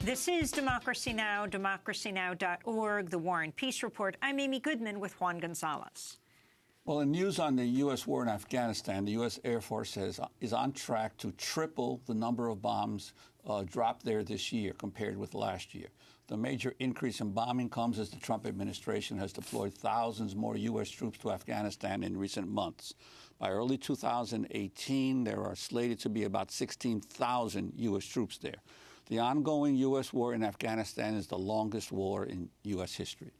This is Democracy Now!, democracynow.org, The War and Peace Report. I'm Amy Goodman with Juan Gonzalez. Well, in news on the U.S. war in Afghanistan, the U.S. Air Force is on track to triple the number of bombs dropped there this year compared with last year. The major increase in bombing comes as the Trump administration has deployed thousands more U.S. troops to Afghanistan in recent months. By early 2018, there are slated to be about 16,000 U.S. troops there. The ongoing U.S. war in Afghanistan is the longest war in U.S. history.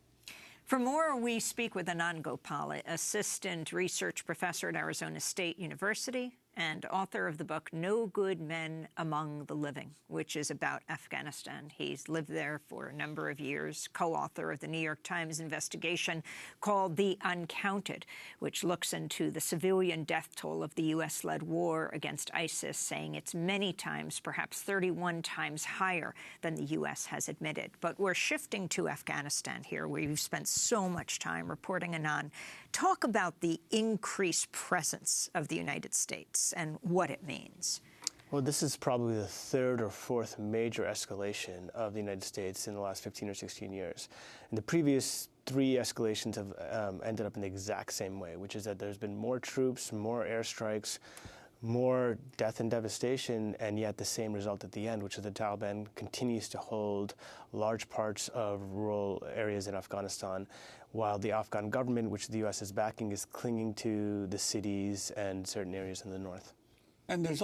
For more, we speak with Anand Gopal, assistant research professor at Arizona State University and author of the book No Good Men Among the Living, which is about Afghanistan. He's lived there for a number of years, co-author of the New York Times investigation called The Uncounted, which looks into the civilian death toll of the U.S.-led war against ISIS, saying it's many times, perhaps 31 times higher than the U.S. has admitted. But we're shifting to Afghanistan here, where you've spent so much time reporting, Anand. Talk about the increased presence of the United States and what it means. Well, this is probably the third or fourth major escalation of the United States in the last 15 or 16 years. And the previous three escalations have ended up in the exact same way, which is that there's been more troops, more airstrikes, more death and devastation, and yet the same result at the end, which is the Taliban continues to hold large parts of rural areas in Afghanistan, while the Afghan government, which the U.S. is backing, is clinging to the cities and certain areas in the north. And there's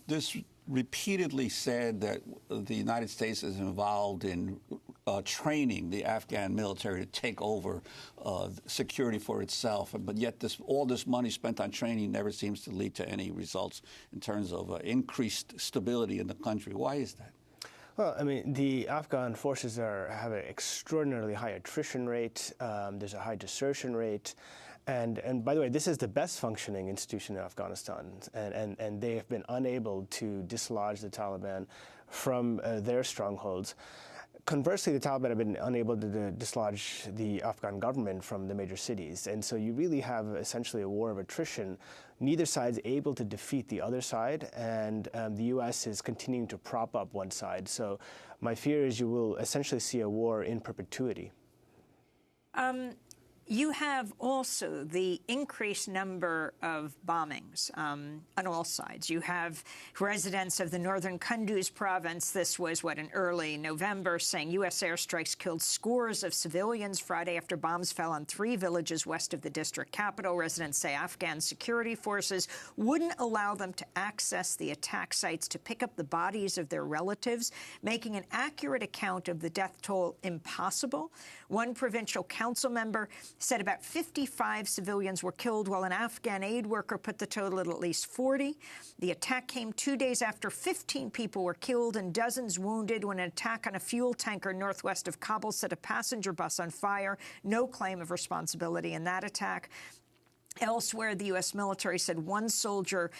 this repeatedly said that the United States is involved in training the Afghan military to take over security for itself. But yet all this money spent on training never seems to lead to any results in terms of increased stability in the country. Why is that? Well, I mean, the Afghan forces have an extraordinarily high attrition rate. There's a high desertion rate. And by the way, this is the best functioning institution in Afghanistan, and they have been unable to dislodge the Taliban from their strongholds. Conversely, the Taliban have been unable to dislodge the Afghan government from the major cities. And so you really have essentially a war of attrition. Neither side's able to defeat the other side, and the U.S. is continuing to prop up one side. So my fear is you will essentially see a war in perpetuity. You have also the increased number of bombings on all sides. You have residents of the northern Kunduz province. This was, in early November, saying U.S. airstrikes killed scores of civilians Friday after bombs fell on 3 villages west of the district capital. Residents say Afghan security forces wouldn't allow them to access the attack sites to pick up the bodies of their relatives, making an accurate account of the death toll impossible. One provincial council member said about 55 civilians were killed, while an Afghan aid worker put the total at least 40. The attack came 2 days after 15 people were killed and dozens wounded when an attack on a fuel tanker northwest of Kabul set a passenger bus on fire. No claim of responsibility in that attack. Elsewhere, the U.S. military said one soldier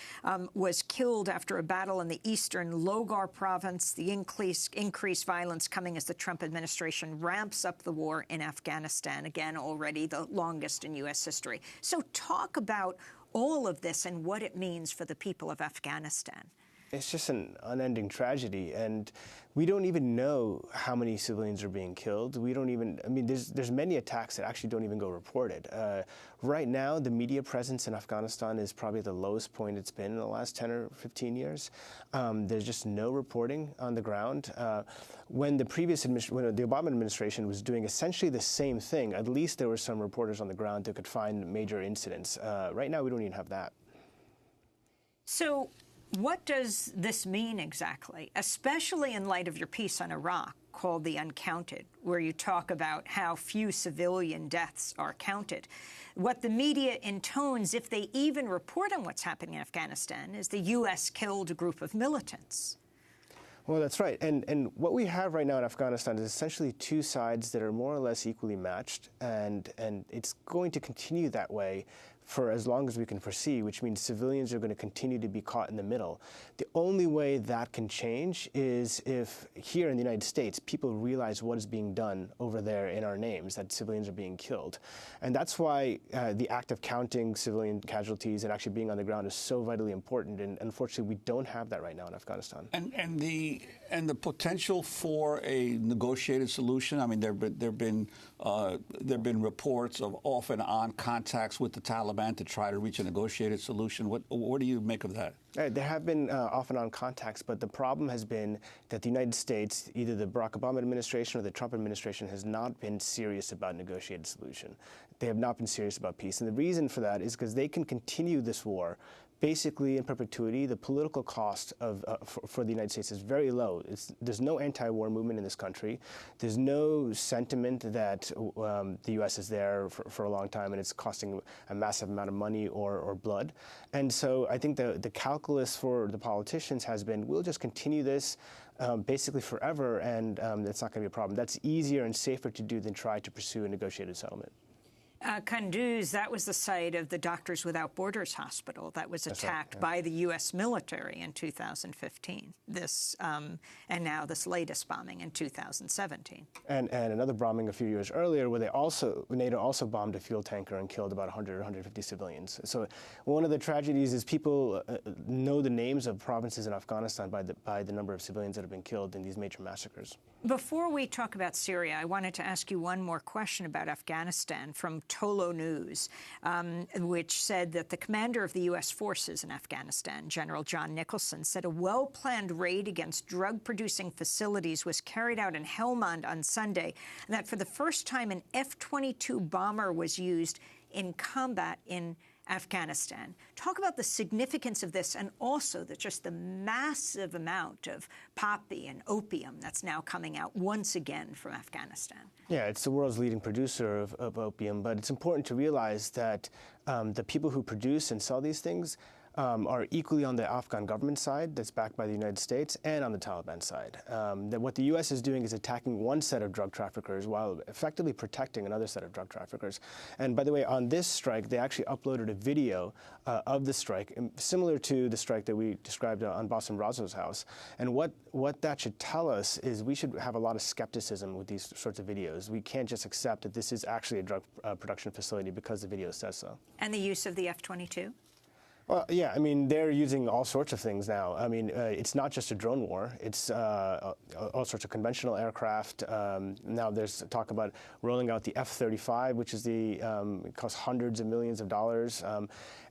was killed after a battle in the eastern Logar province. The increased violence coming as the Trump administration ramps up the war in Afghanistan, again, already the longest in U.S. history. So talk about all of this and what it means for the people of Afghanistan. It's just an unending tragedy, and we don't even know how many civilians are being killed. We don't even, I mean, there's many attacks that actually don't even go reported. Right now, the media presence in Afghanistan is probably the lowest point it's been in the last 10 or 15 years. There's just no reporting on the ground. When the Obama administration was doing essentially the same thing, at least there were some reporters on the ground that could find major incidents. Right now, we don't even have that. So what does this mean exactly, especially in light of your piece on Iraq called The Uncounted, where you talk about how few civilian deaths are counted? What the media intones, if they even report on what's happening in Afghanistan, is the U.S. killed a group of militants. Well, that's right. And what we have right now in Afghanistan is essentially two sides that are more or less equally matched, and it's going to continue that way for as long as we can foresee, which means civilians are going to continue to be caught in the middle. The only way that can change is if here in the United States, people realize what is being done over there in our names, that civilians are being killed. And that's why the act of counting civilian casualties and actually being on the ground is so vitally important. And unfortunately, we don't have that right now in Afghanistan. And the potential for a negotiated solution. I mean, there've been reports of off and on contacts with the Taliban to try to reach a negotiated solution. What do you make of that? There have been off and on contacts, but the problem has been that the United States, either the Barack Obama administration or the Trump administration, has not been serious about negotiated solution. They have not been serious about peace. And the reason for that is because they can continue this war basically in perpetuity. The political cost for the United States is very low. There's no anti-war movement in this country. There's no sentiment that the U.S. is there for a long time and it's costing a massive amount of money or blood. And so I think the calculus for the politicians has been, we'll just continue this basically forever, and it's not going to be a problem. That's easier and safer to do than try to pursue a negotiated settlement. Kunduz, that was the site of the Doctors Without Borders hospital that was attacked by the U.S. military in 2015. And now this latest bombing in 2017. And another bombing a few years earlier where NATO also bombed a fuel tanker and killed about 100 or 150 civilians. So one of the tragedies is people know the names of provinces in Afghanistan by the number of civilians that have been killed in these major massacres. Before we talk about Syria, I wanted to ask you one more question about Afghanistan from Tolo News, which said that the commander of the U.S. forces in Afghanistan, General John Nicholson, said a well-planned raid against drug-producing facilities was carried out in Helmand on Sunday, and that for the first time an F-22 bomber was used in combat in Afghanistan. Talk about the significance of this and also just the massive amount of poppy and opium that's now coming out once again from Afghanistan. Yeah, it's the world's leading producer of opium, but it's important to realize that the people who produce and sell these things are equally on the Afghan government side that's backed by the United States and on the Taliban side. That what the U.S. is doing is attacking one set of drug traffickers while effectively protecting another set of drug traffickers. And by the way, on this strike, they actually uploaded a video of the strike, similar to the strike that we described on Boston Razzo's house. And what that should tell us is we should have a lot of skepticism with these sorts of videos. We can't just accept that this is actually a drug production facility because the video says so. And the use of the F-22? Well, yeah, I mean, they're using all sorts of things now. I mean, it's not just a drone war. It's all sorts of conventional aircraft. Now there's talk about rolling out the F-35, which is it costs hundreds of millions of dollars.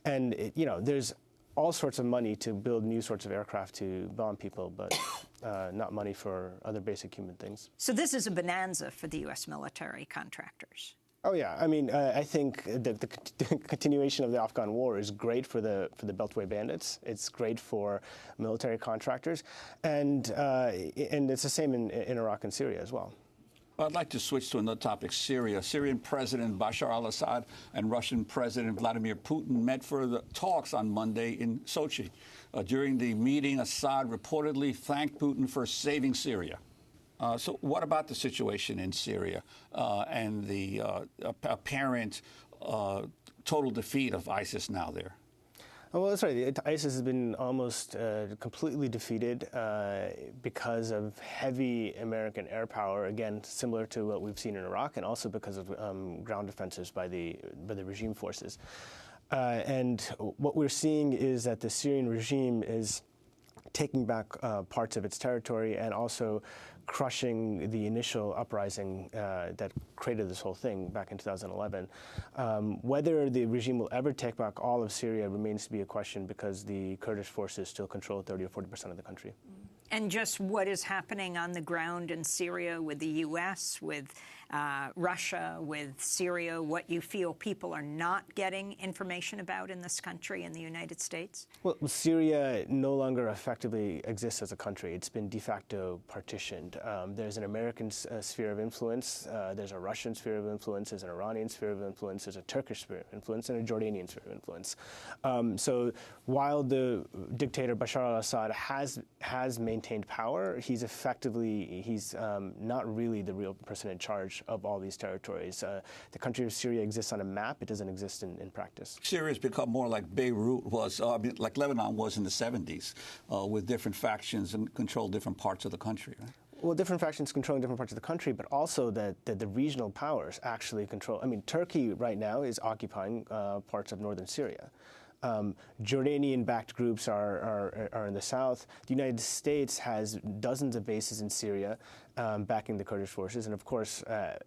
There's all sorts of money to build new sorts of aircraft to bomb people, but not money for other basic human things. So this is a bonanza for the U.S. military contractors. Oh yeah, I mean, I think the continuation of the Afghan war is great for the Beltway bandits. It's great for military contractors, and it's the same in Iraq and Syria as well. I'd like to switch to another topic, Syria. Syrian President Bashar al-Assad and Russian President Vladimir Putin met for the talks on Monday in Sochi. During the meeting, Assad reportedly thanked Putin for saving Syria. So what about the situation in Syria and the apparent total defeat of ISIS now there? Well, that's right. ISIS has been almost completely defeated because of heavy American air power, again, similar to what we've seen in Iraq, and also because of ground defenses by the regime forces. And what we're seeing is that the Syrian regime is taking back parts of its territory and also crushing the initial uprising that created this whole thing back in 2011. Whether the regime will ever take back all of Syria remains to be a question because the Kurdish forces still control 30 or 40% of the country. And just what is happening on the ground in Syria with the U.S., with Russia, with Syria, what you feel people are not getting information about in this country, in the United States? Well, Syria no longer affects effectively exists as a country. It's been de facto partitioned. There's an American sphere of influence, there's a Russian sphere of influence, there's an Iranian sphere of influence, there's a Turkish sphere of influence, and a Jordanian sphere of influence. So while the dictator Bashar al-Assad has maintained power, he's not really the real person in charge of all these territories. The country of Syria exists on a map. It doesn't exist in practice. Syria has become more like Beirut was, like Lebanon was in the 70s, with different factions and control different parts of the country, right? Well, different factions controlling different parts of the country, but also that the regional powers actually control. I mean, Turkey right now is occupying parts of northern Syria. Jordanian-backed groups are in the south. The United States has dozens of bases in Syria backing the Kurdish forces. And of course,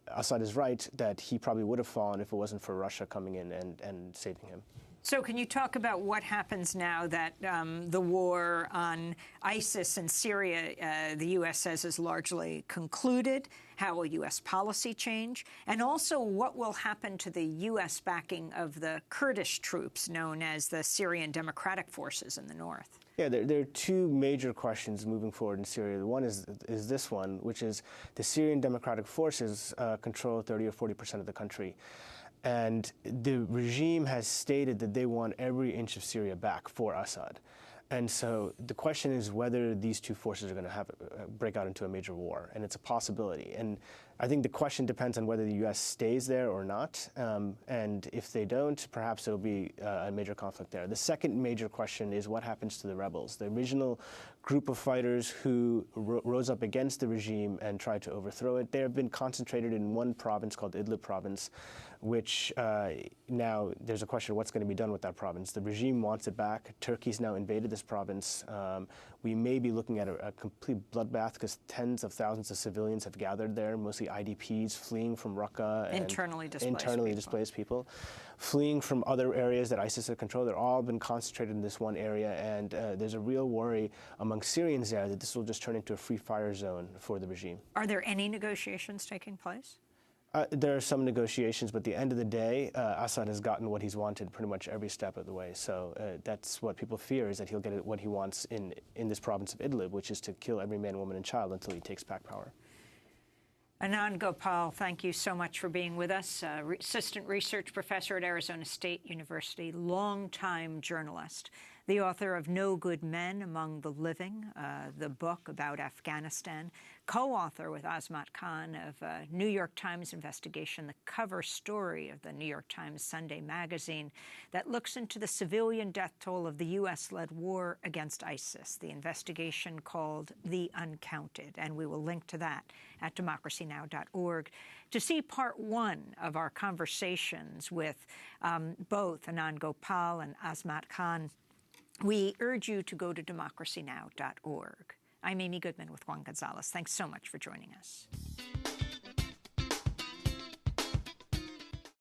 Assad is right that he probably would have fallen if it wasn't for Russia coming in and saving him. So can you talk about what happens now that the war on ISIS in Syria, the U.S. says, is largely concluded? How will U.S. policy change? And also, what will happen to the U.S. backing of the Kurdish troops known as the Syrian Democratic Forces in the north? Yeah, there are two major questions moving forward in Syria. One is this one, which is the Syrian Democratic Forces control 30 or 40% of the country. And the regime has stated that they want every inch of Syria back for Assad. And so the question is whether these two forces are going to break out into a major war, and it's a possibility. And I think the question depends on whether the U.S. stays there or not, and if they don't, perhaps there will be a major conflict there. The second major question is what happens to the rebels, the original group of fighters who rose up against the regime and tried to overthrow it. They have been concentrated in one province called Idlib province, which now there's a question of what's going to be done with that province. The regime wants it back. Turkey's now invaded this province. We may be looking at a complete bloodbath because tens of thousands of civilians have gathered there, mostly IDPs fleeing from Raqqa. And internally displaced people. Fleeing from other areas that ISIS have controlled. They're all been concentrated in this one area, and there's a real worry among Syrians there that this will just turn into a free fire zone for the regime. Are there any negotiations taking place? There are some negotiations, but at the end of the day, Assad has gotten what he's wanted pretty much every step of the way. So that's what people fear, is that he'll get what he wants in this province of Idlib, which is to kill every man, woman, and child until he takes back power. Anand Gopal, thank you so much for being with us. Assistant research professor at Arizona State University, longtime journalist, the author of No Good Men Among the Living, the book about Afghanistan, co-author with Azmat Khan of a New York Times investigation, the cover story of the New York Times Sunday magazine that looks into the civilian death toll of the U.S.-led war against ISIS, the investigation called The Uncounted. And we will link to that at democracynow.org. To see part one of our conversations with both Anand Gopal and Azmat Khan, we urge you to go to democracynow.org. I'm Amy Goodman with Juan Gonzalez. Thanks so much for joining us.